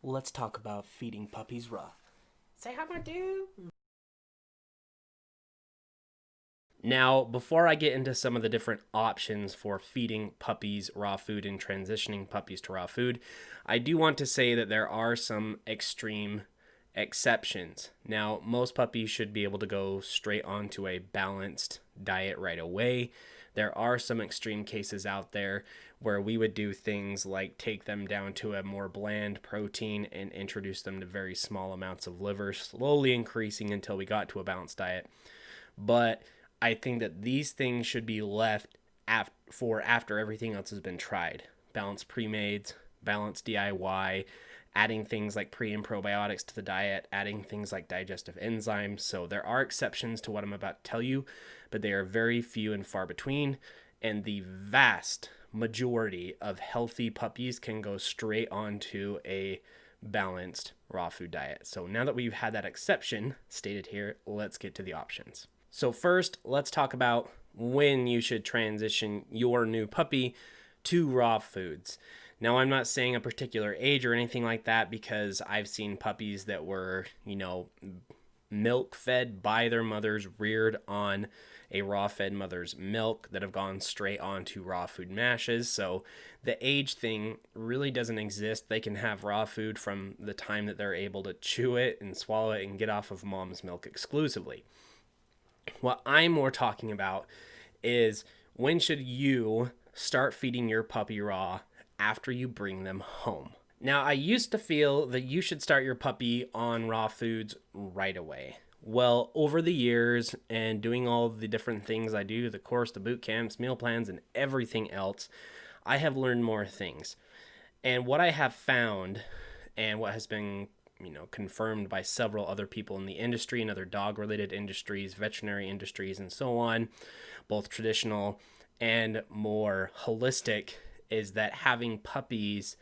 let's talk about feeding puppies raw. Say hi, my dude. Now, before I get into some of the different options for feeding puppies raw food and transitioning puppies to raw food, I do want to say that there are some extreme exceptions. Now, most puppies should be able to go straight onto a balanced diet right away. There are some extreme cases out there where we would do things like take them down to a more bland protein and introduce them to very small amounts of liver, slowly increasing until we got to a balanced diet. But I think that these things should be left for after everything else has been tried. Balanced premades, balanced DIY, adding things like pre and probiotics to the diet, adding things like digestive enzymes. So there are exceptions to what I'm about to tell you, but they are very few and far between. And the vast majority of healthy puppies can go straight onto a balanced raw food diet. So now that we've had that exception stated here, let's get to the options. So first, let's talk about when you should transition your new puppy to raw foods. Now, I'm not saying a particular age or anything like that because I've seen puppies that were, milk fed by their mothers, reared on a raw fed mother's milk that have gone straight onto raw food mashes. So the age thing really doesn't exist. They can have raw food from the time that they're able to chew it and swallow it and get off of mom's milk exclusively. What I'm more talking about is when should you start feeding your puppy raw after you bring them home. Now, I used to feel that you should start your puppy on raw foods right away. Well, over the years and doing all the different things I do, the course, the boot camps, meal plans, and everything else, I have learned more things. And what I have found and what has been confirmed by several other people in the industry and other dog related industries, veterinary industries, and so on, both traditional and more holistic, is that having puppies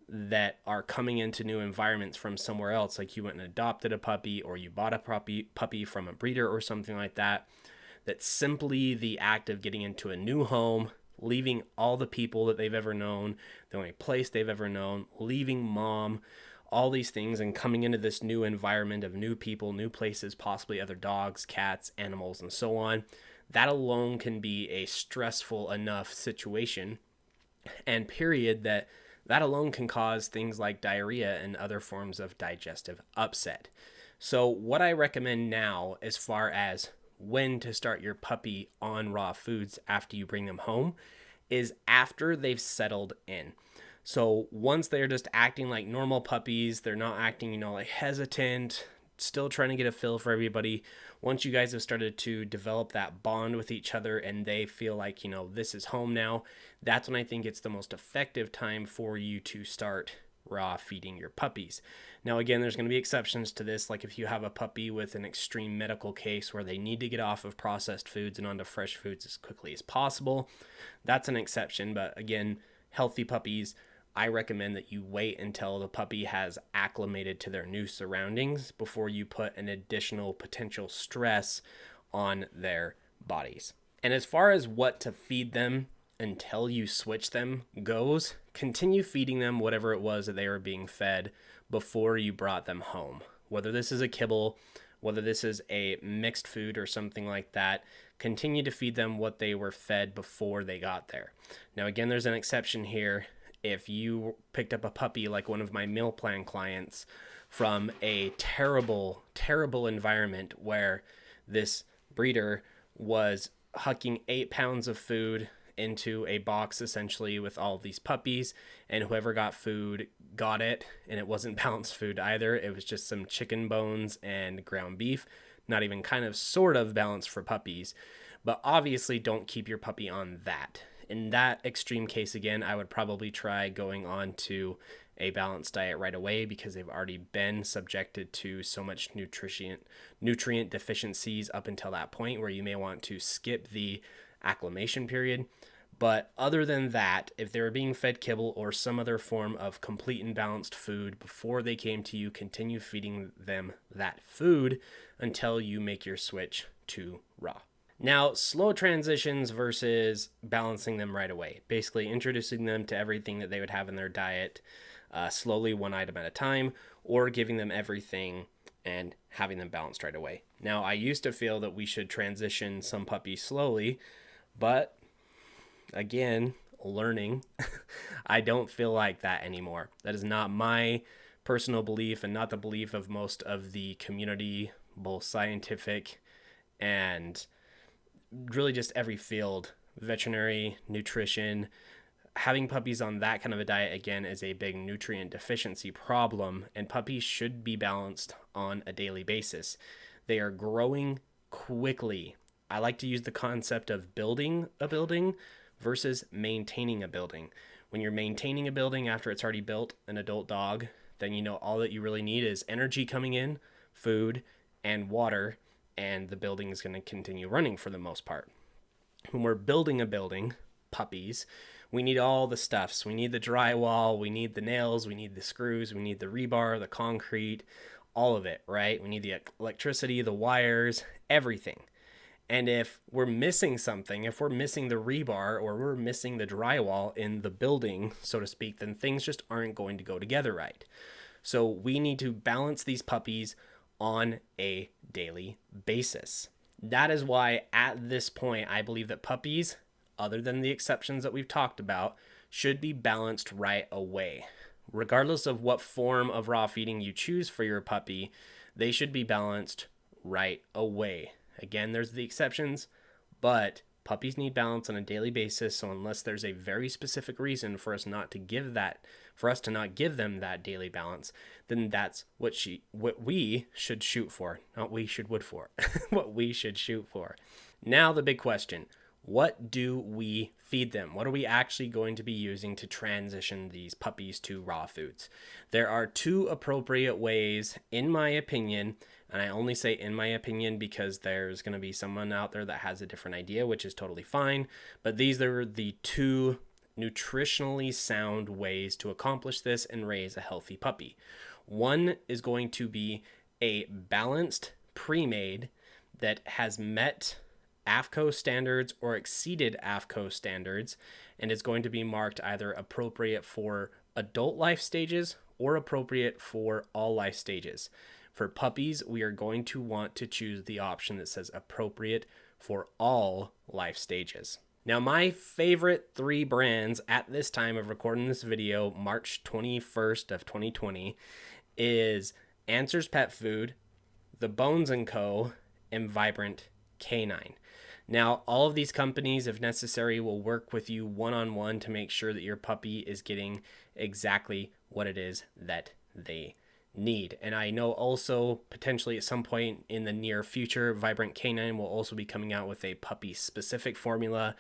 that are coming into new environments from somewhere else, like you went and adopted a puppy or you bought a puppy from a breeder or something like that, that simply the act of getting into a new home, leaving all the people that they've ever known, the only place they've ever known, leaving mom, all these things, and coming into this new environment of new people, new places, possibly other dogs, cats, animals, and so on, that alone can be a stressful enough situation and period that alone can cause things like diarrhea and other forms of digestive upset. So what I recommend now as far as when to start your puppy on raw foods after you bring them home is after they've settled in. So once they're just acting like normal puppies, they're not acting, like hesitant, still trying to get a feel for everybody. Once you guys have started to develop that bond with each other and they feel like, this is home now, that's when I think it's the most effective time for you to start raw feeding your puppies. Now, again, there's going to be exceptions to this, like if you have a puppy with an extreme medical case where they need to get off of processed foods and onto fresh foods as quickly as possible, that's an exception. But again, healthy puppies, I recommend that you wait until the puppy has acclimated to their new surroundings before you put an additional potential stress on their bodies. And as far as what to feed them until you switch them goes, continue feeding them whatever it was that they were being fed before you brought them home. Whether this is a kibble, whether this is a mixed food or something like that, continue to feed them what they were fed before they got there. Now, again, there's an exception here. If you picked up a puppy like one of my meal plan clients from a terrible, terrible environment where this breeder was hucking 8 pounds of food into a box essentially with all of these puppies, and whoever got food got it, and it wasn't balanced food either. It was just some chicken bones and ground beef, not even kind of sort of balanced for puppies. But obviously don't keep your puppy on that. In that extreme case, again, I would probably try going on to a balanced diet right away because they've already been subjected to so much nutrient deficiencies up until that point where you may want to skip the acclimation period. But other than that, if they were being fed kibble or some other form of complete and balanced food before they came to you, continue feeding them that food until you make your switch to raw. Now, slow transitions versus balancing them right away. Basically, introducing them to everything that they would have in their diet slowly, one item at a time, or giving them everything and having them balanced right away. Now, I used to feel that we should transition some puppies slowly, but again, learning, I don't feel like that anymore. That is not my personal belief and not the belief of most of the community, both scientific and really just every field, veterinary, nutrition. Having puppies on that kind of a diet, again, is a big nutrient deficiency problem, and puppies should be balanced on a daily basis. They are growing quickly. I like to use the concept of building a building versus maintaining a building. When you're maintaining a building after it's already built, an adult dog, then you know all that you really need is energy coming in, food, and water, and the building is going to continue running for the most part. When we're building a building, puppies, we need all the stuffs. We need the drywall, we need the nails, we need the screws, we need the rebar, the concrete, all of it, right? We need the electricity, the wires, everything. And if we're missing something, if we're missing the rebar or we're missing the drywall in the building, so to speak, then things just aren't going to go together right. So we need to balance these puppies on a daily basis. That is why at this point, I believe that puppies, other than the exceptions that we've talked about, should be balanced right away. Regardless of what form of raw feeding you choose for your puppy, they should be balanced right away. Again, there's the exceptions, but puppies need balance on a daily basis. So unless there's a very specific reason for us to not give them that daily balance, then that's what we should shoot for. Not we should would for. What we should shoot for. Now the big question. What do we feed them? What are we actually going to be using to transition these puppies to raw foods? There are two appropriate ways, in my opinion, and I only say in my opinion because there's going to be someone out there that has a different idea, which is totally fine. But these are the two nutritionally sound ways to accomplish this and raise a healthy puppy. One is going to be a balanced pre-made that has met AFCO standards or exceeded AFCO standards, and is going to be marked either appropriate for adult life stages or appropriate for all life stages. For puppies, we are going to want to choose the option that says appropriate for all life stages. Now, my favorite 3 brands at this time of recording this video, March 21st of 2020, is Answers Pet Food, The Bones & Co., and Vibrant Canine. Now, all of these companies, if necessary, will work with you one-on-one to make sure that your puppy is getting exactly what it is that they need. And I know also potentially at some point in the near future, Vibrant Canine will also be coming out with a puppy-specific formula.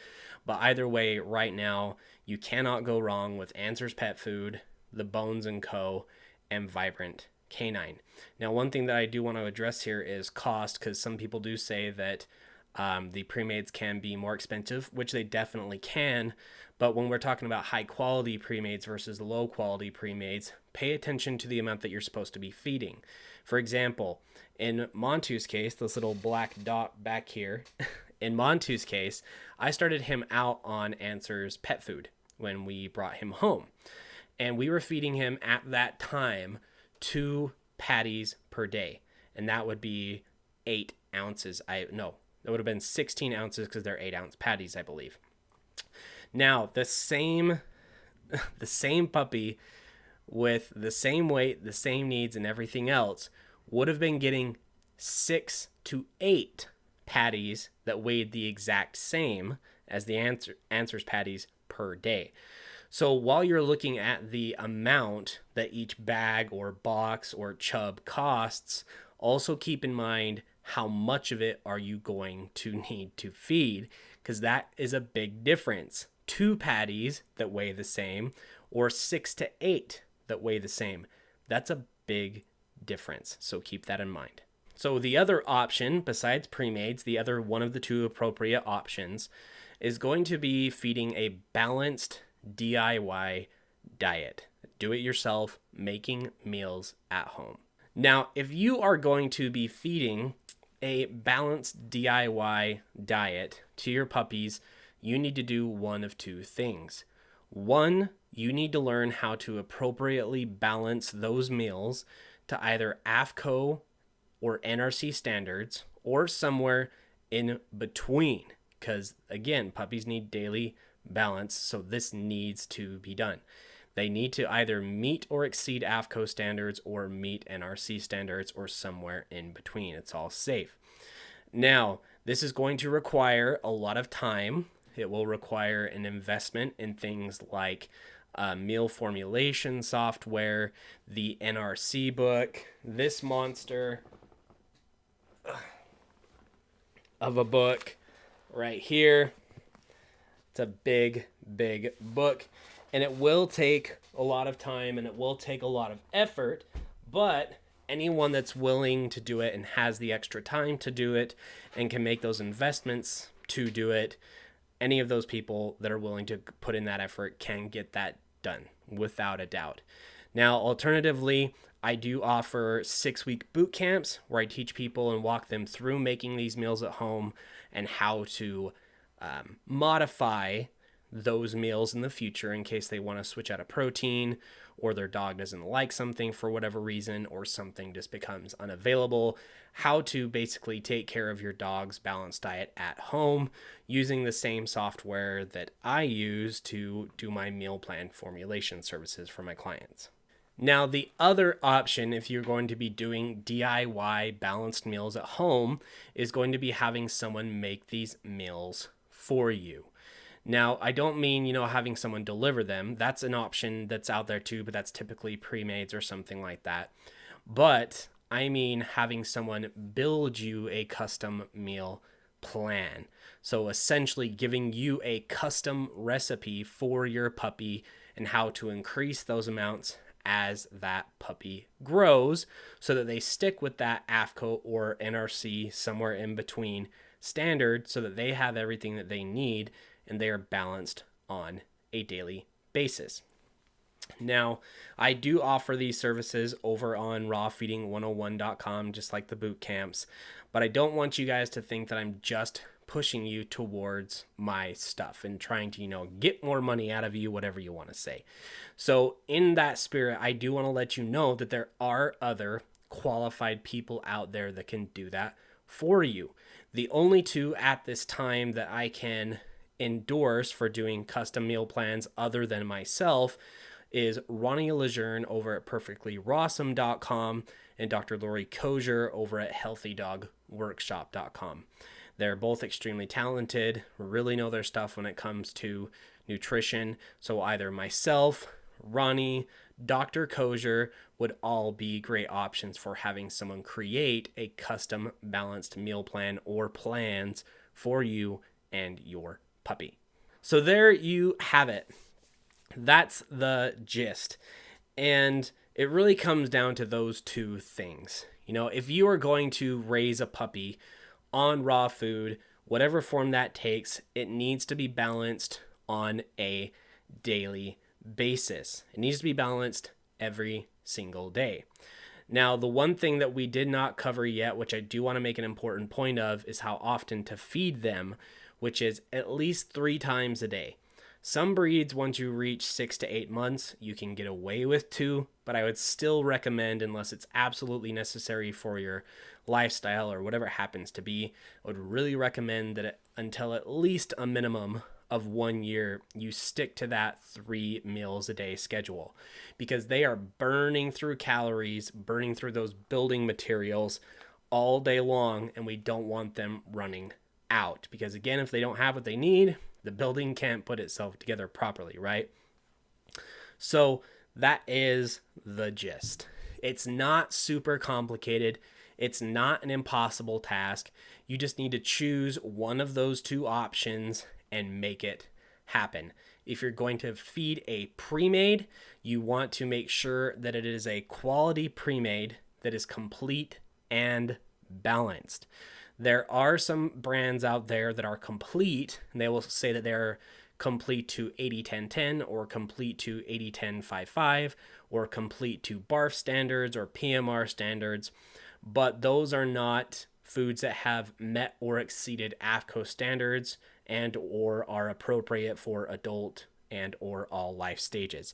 But either way, right now, you cannot go wrong with Answers Pet Food, The Bones & Co., and Vibrant Canine. Now, one thing that I do want to address here is cost, because some people do say that the Premades can be more expensive, which they definitely can. But when we're talking about high quality Premades versus low quality Premades, pay attention to the amount that you're supposed to be feeding. For example, in Montu's case, this little black dot back here, in Montu's case, I started him out on Answers Pet Food when we brought him home. And we were feeding him at that time 2 patties per day. And that would be 8 ounces. That would have been 16 ounces because they're 8-ounce patties, I believe. Now, the same puppy with the same weight, the same needs, and everything else would have been getting 6 to 8 patties that weighed the exact same as the Answers patties per day. So while you're looking at the amount that each bag or box or chub costs, also keep in mind how much of it are you going to need to feed, because that is a big difference. 2 patties that weigh the same or 6 to 8 that weigh the same. That's a big difference, so keep that in mind. So the other option, besides Premades, the other one of the 2 appropriate options is going to be feeding a balanced DIY diet. Do it yourself, making meals at home. Now, if you are going to be feeding a balanced DIY diet to your puppies, you need to do one of 2 things. One, you need to learn how to appropriately balance those meals to either AFCO or NRC standards or somewhere in between. Because again, puppies need daily balance, so this needs to be done. They need to either meet or exceed AFCO standards or meet NRC standards or somewhere in between. It's all safe. Now, this is going to require a lot of time. It will require an investment in things like meal formulation software, the NRC book, this monster of a book right here. It's a big, big book, and it will take a lot of time and it will take a lot of effort, but anyone that's willing to do it and has the extra time to do it and can make those investments to do it, any of those people that are willing to put in that effort can get that done without a doubt. Now, alternatively, I do offer 6-week boot camps where I teach people and walk them through making these meals at home and how to modify those meals in the future in case they want to switch out a protein or their dog doesn't like something for whatever reason or something just becomes unavailable. How to basically take care of your dog's balanced diet at home using the same software that I use to do my meal plan formulation services for my clients. Now, the other option, if you're going to be doing DIY balanced meals at home, is going to be having someone make these meals for you. Now, I don't mean, having someone deliver them. That's an option that's out there too, but that's typically Premades or something like that. But I mean having someone build you a custom meal plan. So essentially giving you a custom recipe for your puppy and how to increase those amounts as that puppy grows so that they stick with that AFCO or NRC somewhere in between standard so that they have everything that they need and they are balanced on a daily basis. Now, I do offer these services over on rawfeeding101.com, just like the boot camps, but I don't want you guys to think that I'm just pushing you towards my stuff and trying to, get more money out of you, whatever you want to say. So in that spirit, I do want to let you know that there are other qualified people out there that can do that for you. The only two at this time that I can endorse for doing custom meal plans other than myself is Ronnie Lejeune over at perfectlyrawsome.com and Dr. Lori Kozier over at healthydogworkshop.com. They're both extremely talented, really know their stuff when it comes to nutrition. So either myself, Ronnie, Dr. Kozier would all be great options for having someone create a custom balanced meal plan or plans for you and your puppy. So there you have it. That's the gist. And it really comes down to those two things. If you are going to raise a puppy on raw food, whatever form that takes, it needs to be balanced on a daily basis. It needs to be balanced every single day. Now, the one thing that we did not cover yet, which I do want to make an important point of, is how often to feed them, which is at least 3 times a day. Some breeds, once you reach 6 to 8 months, you can get away with 2, but I would still recommend, unless it's absolutely necessary for your lifestyle or whatever it happens to be, I would really recommend that until at least a minimum of 1 year, you stick to that 3 meals a day schedule, because they are burning through calories, burning through those building materials all day long, and we don't want them running out, because again, if they don't have what they need, the building can't put itself together properly, right? So that is the gist. It's not super complicated. It's not an impossible task. You just need to choose one of those 2 options and make it happen. If you're going to feed a pre-made, you want to make sure that it is a quality pre-made that is complete and balanced. There are some brands out there that are complete, and they will say that they're complete to 80-10-10 or complete to 80-10-5-5 or complete to BARF standards or PMR standards, but those are not foods that have met or exceeded AFCO standards and or are appropriate for adult and or all life stages.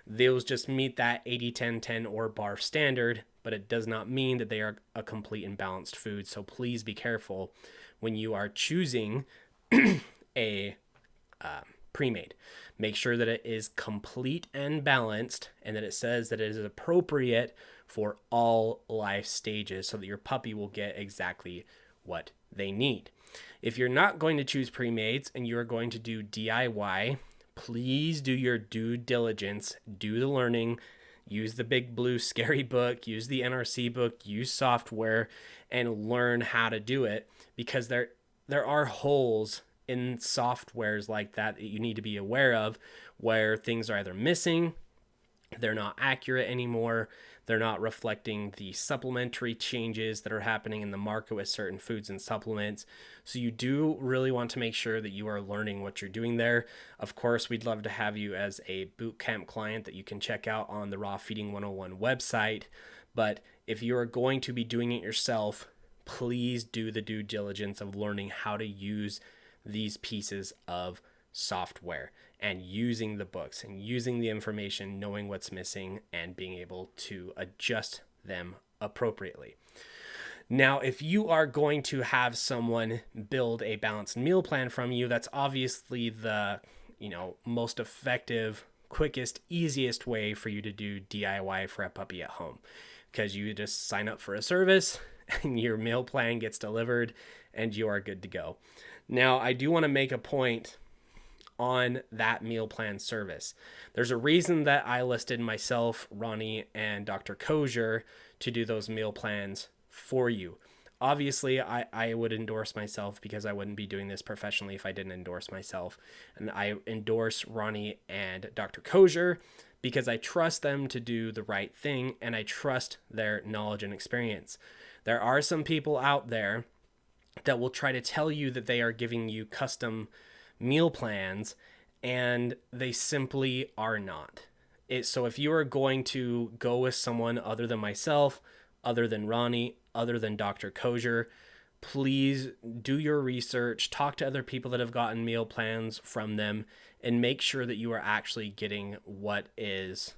Those just meet that 80-10-10 or BARF standard, but it does not mean that they are a complete and balanced food. So please be careful when you are choosing a pre-made. Make sure that it is complete and balanced, and that it says that it is appropriate for all life stages so that your puppy will get exactly what they need. If you're not going to choose pre-mades and you're going to do DIY, please do your due diligence, do the learning, use the big blue scary book, use the NRC book, use software, and learn how to do it, because there are holes in softwares like that you need to be aware of, where things are either missing, they're not accurate anymore, they're not reflecting the supplementary changes that are happening in the market with certain foods and supplements. So you do really want to make sure that you are learning what you're doing there. Of course, we'd love to have you as a bootcamp client that you can check out on the Raw Feeding 101 website. But if you are going to be doing it yourself, please do the due diligence of learning how to use these pieces of software and using the books and using the information, knowing what's missing and being able to adjust them appropriately. Now, if you are going to have someone build a balanced meal plan from you, that's obviously the, most effective, quickest, easiest way for you to do DIY for a puppy at home, because you just sign up for a service and your meal plan gets delivered and you are good to go. Now, I do want to make a point on that meal plan service. There's a reason that I listed myself, Ronnie, and Dr. Kosher to do those meal plans for you. Obviously, I would endorse myself because I wouldn't be doing this professionally if I didn't endorse myself. And I endorse Ronnie and Dr. Kosher because I trust them to do the right thing and I trust their knowledge and experience. There are some people out there that will try to tell you that they are giving you custom meal plans, and they simply are not. So if you are going to go with someone other than myself, other than Ronnie, other than Dr. Kosher, please do your research, talk to other people that have gotten meal plans from them, and make sure that you are actually getting what is,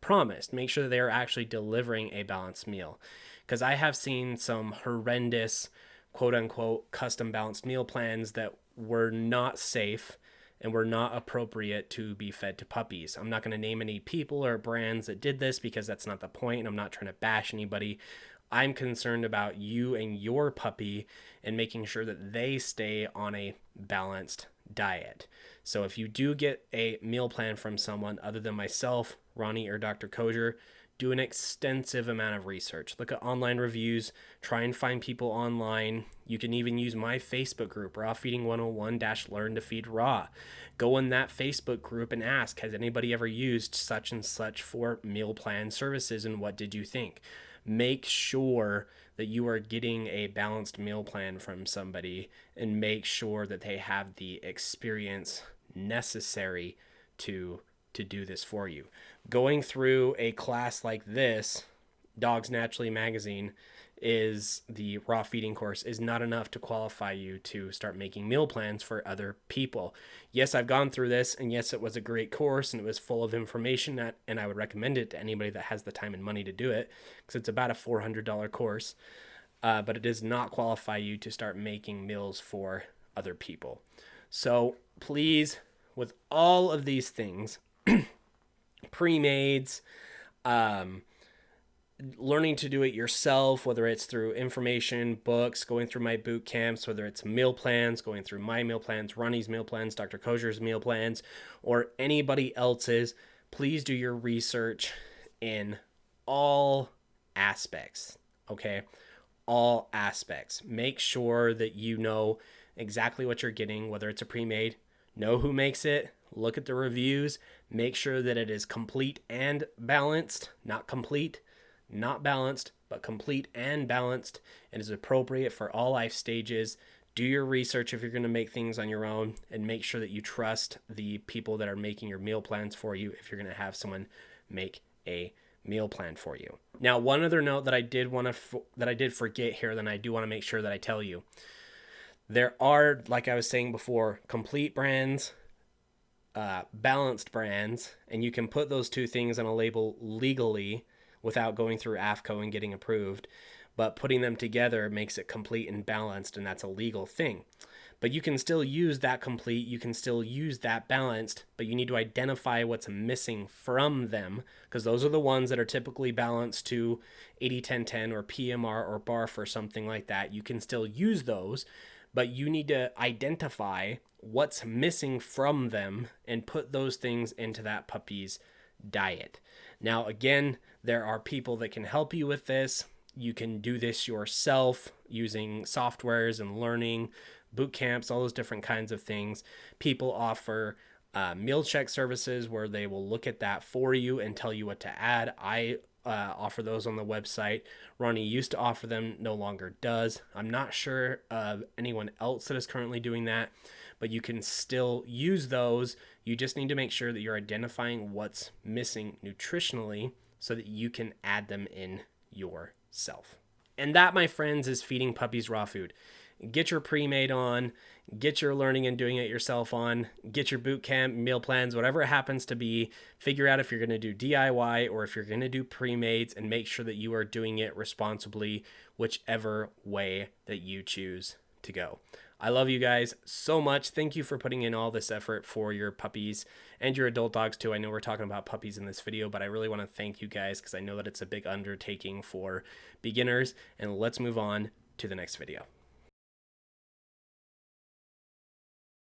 promised. Make sure that they are actually delivering a balanced meal. Because I have seen some horrendous, quote unquote, custom balanced meal plans that were not safe and were not appropriate to be fed to puppies. I'm not going to name any people or brands that did this because that's not the point, and I'm not trying to bash anybody. I'm concerned about you and your puppy and making sure that they stay on a balanced diet. So if you do get a meal plan from someone other than myself, Ronnie, or Dr. Kosher, do an extensive amount of research. Look at online reviews. Try and find people online. You can even use my Facebook group, Raw Feeding 101-Learn to Feed Raw. Go in that Facebook group and ask, has anybody ever used such and such for meal plan services, and what did you think? Make sure that you are getting a balanced meal plan from somebody, and make sure that they have the experience necessary to do this for you. Going through a class like this, Dogs Naturally magazine, is the raw feeding course, is not enough to qualify you to start making meal plans for other people. Yes, I've gone through this, and yes, it was a great course and it was full of information, and I would recommend it to anybody that has the time and money to do it, because it's about a $400 course, but it does not qualify you to start making meals for other people. So please, with all of these things, Premades, learning to do it yourself, whether it's through information, books, going through my boot camps, whether it's meal plans, going through my meal plans, Ronnie's meal plans, Dr. Kosher's meal plans, or anybody else's, please do your research in all aspects, okay? All aspects. Make sure that you know exactly what you're getting, whether it's a pre-made, know who makes it, look at the reviews, make sure that it is complete and balanced, not complete, not balanced, but complete and balanced, and is appropriate for all life stages. Do your research if you're going to make things on your own, and make sure that you trust the people that are making your meal plans for you if you're going to have someone make a meal plan for you. Now, one other note that I did forget here, then I do want to make sure that I tell you. There are, like I was saying before, complete brands, balanced brands, and you can put those two things on a label legally without going through AFCO and getting approved. But putting them together makes it complete and balanced, and that's a legal thing. But you can still use that complete, you can still use that balanced, but you need to identify what's missing from them, because those are the ones that are typically balanced to 80-10-10 or PMR or BARF or something like that. You can still use those, but you need to identify what's missing from them and put those things into that puppy's diet. Now, again, there are people that can help you with this. You can do this yourself using softwares and learning, boot camps, all those different kinds of things. People offer meal check services where they will look at that for you and tell you what to add. I offer those on the website. Ronnie used to offer them, no longer does. I'm not sure of anyone else that is currently doing that, but you can still use those. You just need to make sure that you're identifying what's missing nutritionally so that you can add them in yourself. And that, my friends, is feeding puppies raw food. Get your pre-made on, get your learning and doing it yourself on, get your boot camp, meal plans, whatever it happens to be. Figure out if you're going to do DIY or if you're going to do pre-mades, and make sure that you are doing it responsibly, whichever way that you choose to go. I love you guys so much. Thank you for putting in all this effort for your puppies and your adult dogs too. I know we're talking about puppies in this video, but I really want to thank you guys because I know that it's a big undertaking for beginners. And let's move on to the next video.